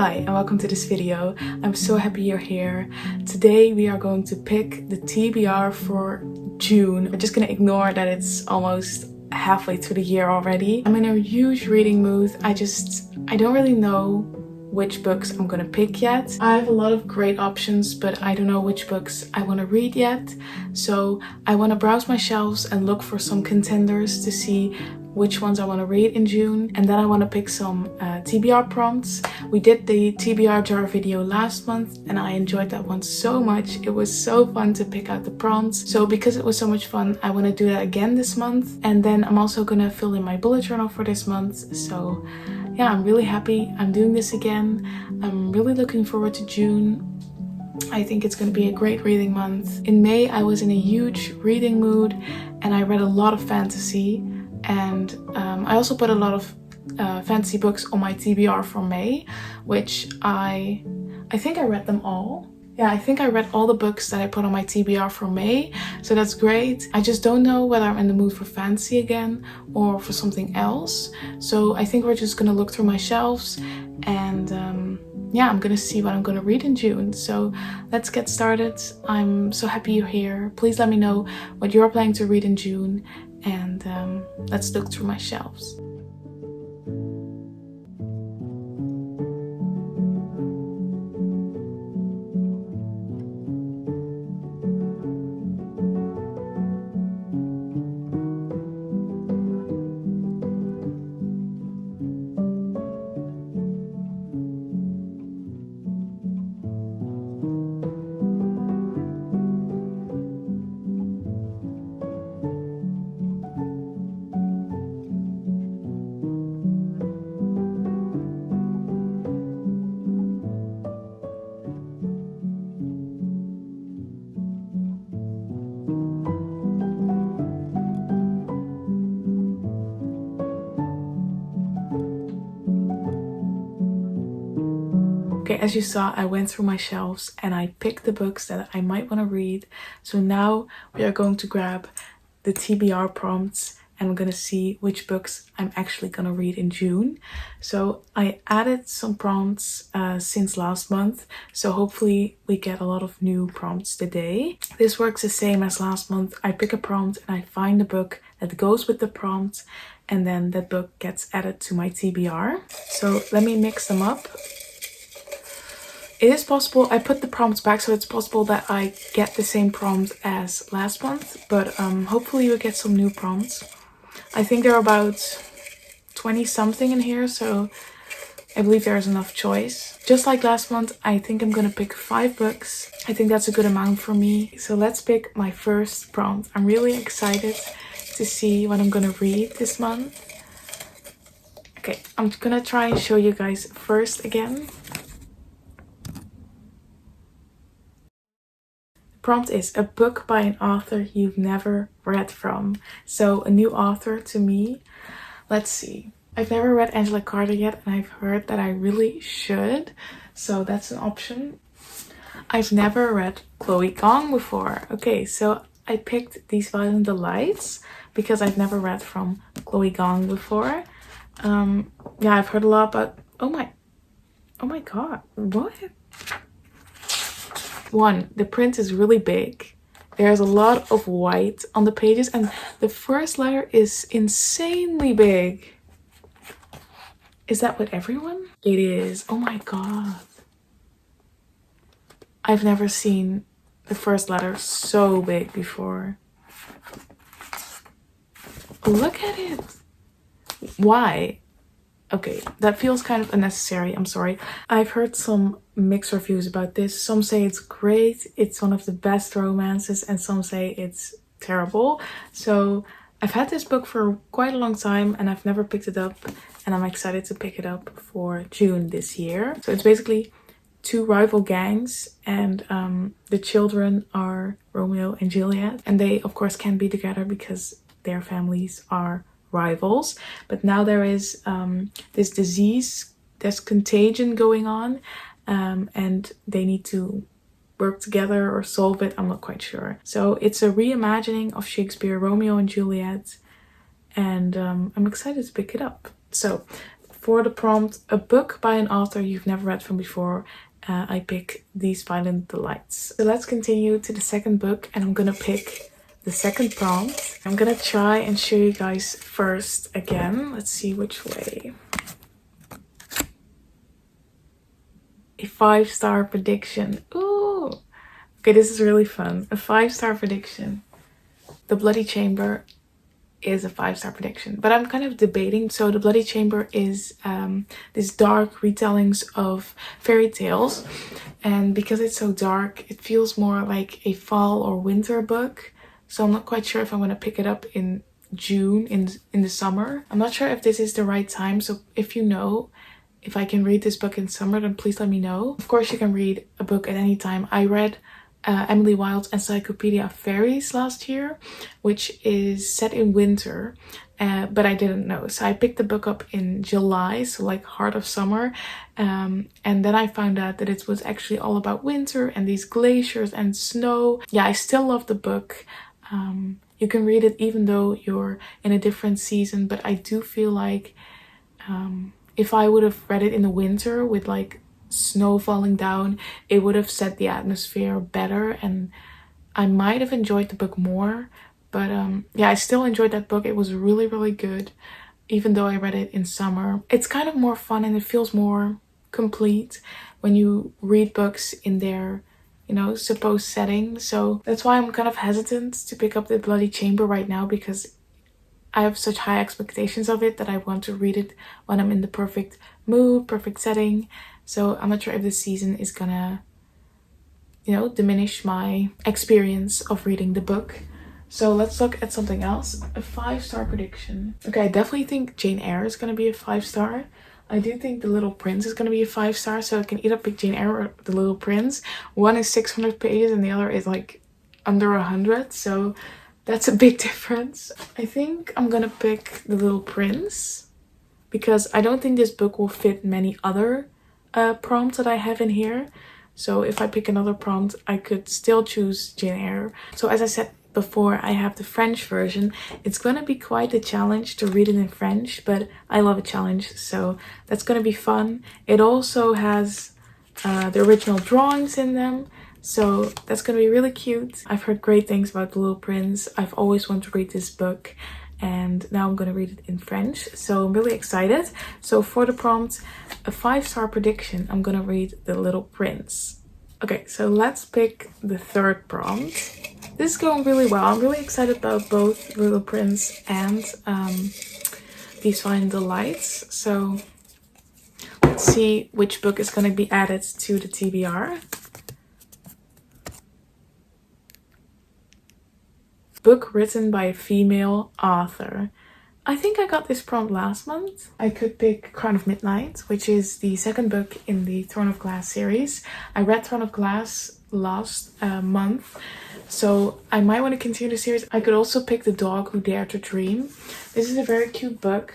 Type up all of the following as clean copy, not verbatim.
Hi and welcome to this video. I'm so happy you're here. Today we are going to pick the TBR for June. We're just gonna ignore that it's almost halfway through the year already. I'm in a huge reading mood. I don't really know which books I'm gonna pick yet. I have a lot of great options, but I don't know which books I want to read yet. So I want to browse my shelves and look for some contenders to see which ones I want to read in June, and then I want to pick some TBR prompts. We did the TBR jar video last month and I enjoyed that one so much. It was so fun to pick out the prompts. So because it was so much fun, I want to do that again this month, and then I'm also gonna fill in my bullet journal for this month. So yeah, I'm really happy I'm doing this again. I'm really looking forward to June. I think it's going to be a great reading month. In May I was in a huge reading mood and I read a lot of fantasy, and I also put a lot of fantasy books on my TBR for May, which I think I read them all. Yeah, I think I read all the books that I put on my TBR for May, so that's great. I just don't know whether I'm in the mood for fantasy again or for something else. So I think we're just gonna look through my shelves and yeah, I'm gonna see what I'm gonna read in June. So let's get started. I'm so happy you're here. Please let me know what you're planning to read in June, and let's look through my shelves. Okay, as you saw, I went through my shelves and I picked the books that I might want to read. So now we are going to grab the TBR prompts and I'm going to see which books I'm actually going to read in June. So I added some prompts since last month, so hopefully we get a lot of new prompts today. This works the same as last month. I pick a prompt and I find the book that goes with the prompt, and then that book gets added to my TBR. So let me mix them up. It is possible, I put the prompts back, so it's possible that I get the same prompt as last month, but hopefully you'll get some new prompts. I think there are about 20 something in here, so I believe there's enough choice. Just like last month, I think I'm gonna pick 5 books. I think that's a good amount for me. So let's pick my first prompt. I'm really excited to see what I'm gonna read this month. Okay, I'm gonna try and show you guys first again. Prompt is a book by an author you've never read from. So a new author to me. Let's see. I've never read Angela Carter yet and I've heard that I really should. So that's an option. I've never read Chloe Gong before. Okay, so I picked These Violent Delights because I've never read from Chloe Gong before. Yeah, I've heard a lot about... Oh my god, what? 1, the print is really big. There's a lot of white on the pages and the first letter is insanely big. Is that with everyone? It is. Oh my god. I've never seen the first letter so big before. Look at it. Why? Okay, that feels kind of unnecessary, I'm sorry. I've heard some mixed reviews about this. Some say it's great, it's one of the best romances, and some say it's terrible. So I've had this book for quite a long time and I've never picked it up, and I'm excited to pick it up for June this year. So it's basically 2 rival gangs and the children are Romeo and Juliet, and they of course can't be together because their families are rivals. But now there is this disease, there's contagion going on, and they need to work together or solve it. I'm not quite sure. So it's a reimagining of Shakespeare Romeo and Juliet, and I'm excited to pick it up. So For the prompt, a book by an author you've never read from before, I pick These Violent Delights. So let's continue to the second book, and I'm gonna pick the second prompt. I'm gonna try and show you guys first again. Let's see which way. A 5-star prediction. Ooh! Okay, this is really fun. A 5-star prediction. The Bloody Chamber is a 5-star prediction, but I'm kind of debating. So the Bloody Chamber is this dark retellings of fairy tales, and because it's so dark, it feels more like a fall or winter book. So I'm not quite sure if I want to pick it up in June, in the summer. I'm not sure if this is the right time, so if you know if I can read this book in summer, then please let me know. Of course, you can read a book at any time. I read Emily Wilde's Encyclopedia of Fairies last year, which is set in winter, but I didn't know. So I picked the book up in July, so like heart of summer, and then I found out that it was actually all about winter and these glaciers and snow. Yeah, I still love the book. You can read it even though you're in a different season, but I do feel like if I would have read it in the winter with like snow falling down, it would have set the atmosphere better, and I might have enjoyed the book more. But yeah, I still enjoyed that book. It was really, really good, even though I read it in summer. It's kind of more fun and it feels more complete when you read books in their, you know, supposed setting. So that's why I'm kind of hesitant to pick up The Bloody Chamber right now, because I have such high expectations of it that I want to read it when I'm in the perfect mood, perfect setting. So I'm not sure if this season is gonna, you know, diminish my experience of reading the book. So let's look at something else. A 5-star prediction. Okay, I definitely think Jane Eyre is gonna be a 5-star. I do think The Little Prince is gonna be a 5-star. So I can either pick Jane Eyre or The Little Prince. One is 600 pages and the other is like under 100. So that's a big difference. I think I'm gonna pick The Little Prince because I don't think this book will fit many other prompts that I have in here. So if I pick another prompt, I could still choose Jane Eyre. So as I said before, I have the French version. It's gonna be quite a challenge to read it in French, but I love a challenge, so that's gonna be fun. It also has the original drawings in them, so that's gonna be really cute. I've heard great things about The Little Prince. I've always wanted to read this book, and now I'm gonna read it in French, so I'm really excited. So for the prompt, a 5-star prediction, I'm gonna read The Little Prince. Okay, so let's pick the third prompt. This is going really well. I'm really excited about both Little Prince and These Violent Delights. So let's see which book is gonna be added to the TBR. Book written by a female author. I think I got this prompt last month. I could pick Crown of Midnight, which is the second book in the Throne of Glass series. I read Throne of Glass last month, so I might want to continue the series. I could also pick The Dog Who Dared to Dream. This is a very cute book.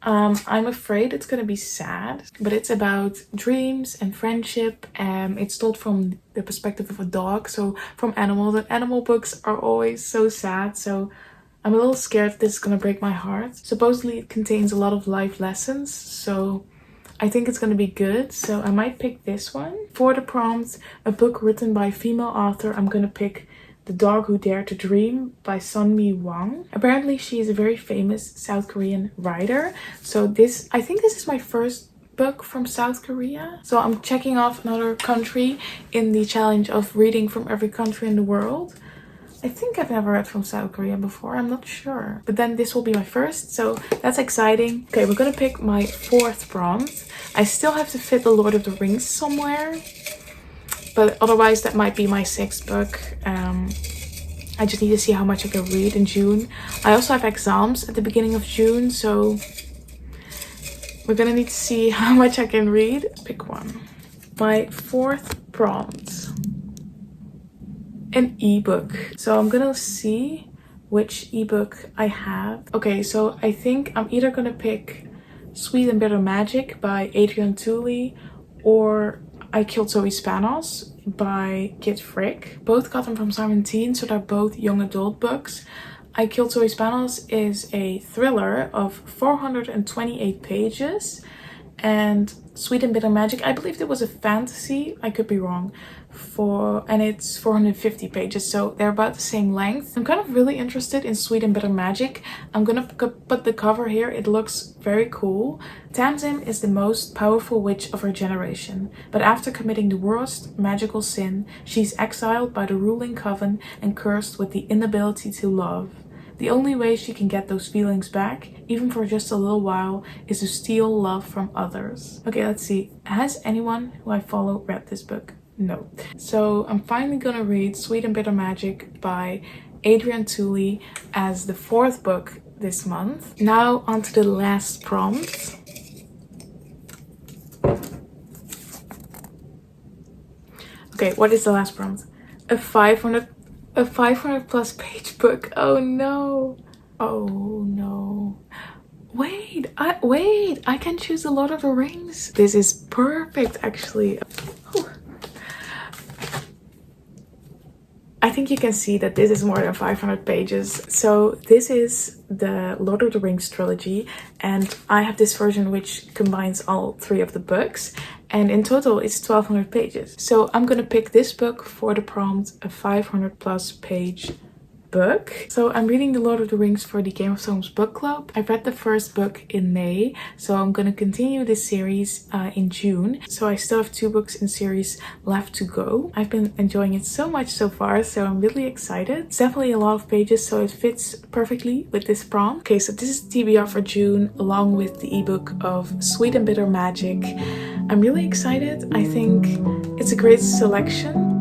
I'm afraid it's gonna be sad, but it's about dreams and friendship. It's told from the perspective of a dog, so from animals, and animal books are always so sad, so I'm a little scared this is gonna break my heart. Supposedly it contains a lot of life lessons, so I think it's gonna be good, so I might pick this one. For the prompt, a book written by a female author, I'm gonna pick The Dog Who Dared to Dream by Sunmi Wang. Apparently she is a very famous South Korean writer. So I think this is my first book from South Korea. So I'm checking off another country in the challenge of reading from every country in the world. I think I've never read from South Korea before, I'm not sure. But then this will be my first, so that's exciting. Okay, we're gonna pick my fourth prompt. I still have to fit The Lord of the Rings somewhere, but otherwise that might be my sixth book. I just need to see how much I can read in June. I also have exams at the beginning of June, so we're gonna need to see how much I can read. Pick one. My fourth prompt. An ebook. So I'm gonna see which ebook I have. Okay, so I think I'm either gonna pick Sweet and Bitter Magic by Adrian Tooley or I Killed Zoe Spanos by Kit Frick. Both got them from Simon Teen, so they're both young adult books. I Killed Zoe Spanos is a thriller of 428 pages, and Sweet and Bitter Magic, I believe it was a fantasy, I could be wrong, and it's 450 pages, so they're about the same length. I'm kind of really interested in Sweet and Bitter Magic. I'm gonna put the cover here. It looks very cool. Tamsin is the most powerful witch of her generation, but after committing the worst magical sin, she's exiled by the ruling coven and cursed with the inability to love. The only way she can get those feelings back, even for just a little while, is to steal love from others. Okay, let's see. Has anyone who I follow read this book? No. So I'm finally gonna read Sweet and Bitter Magic by Adrian Tooley as the 4th book this month. Now onto the last prompt. Okay, what is the last prompt? A 500 plus page book. Oh no. Oh no. Wait, I can choose the Lord of the Rings. This is perfect actually. Oh. I think you can see that this is more than 500 pages. So this is the Lord of the Rings trilogy, and I have this version which combines all 3 of the books, and in total it's 1200 pages. So I'm gonna pick this book for the prompt, a 500 plus page book. So I'm reading The Lord of the Rings for the Game of Thrones book club. I read the first book in May, so I'm gonna continue this series in June. So I still have 2 books in series left to go. I've been enjoying it so much so far, so I'm really excited. It's definitely a lot of pages, so it fits perfectly with this prompt. Okay, so this is TBR for June, along with the ebook of Sweet and Bitter Magic. I'm really excited. I think it's a great selection.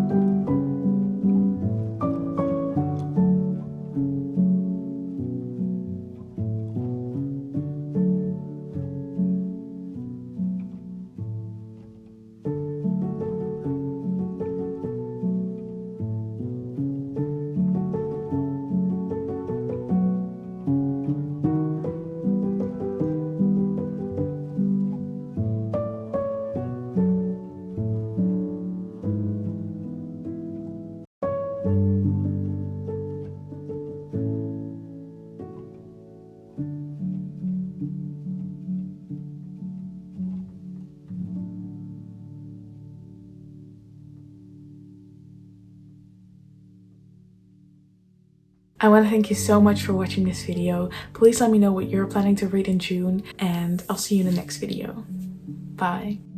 I want to thank you so much for watching this video. Please let me know what you're planning to read in June, and I'll see you in the next video. Bye.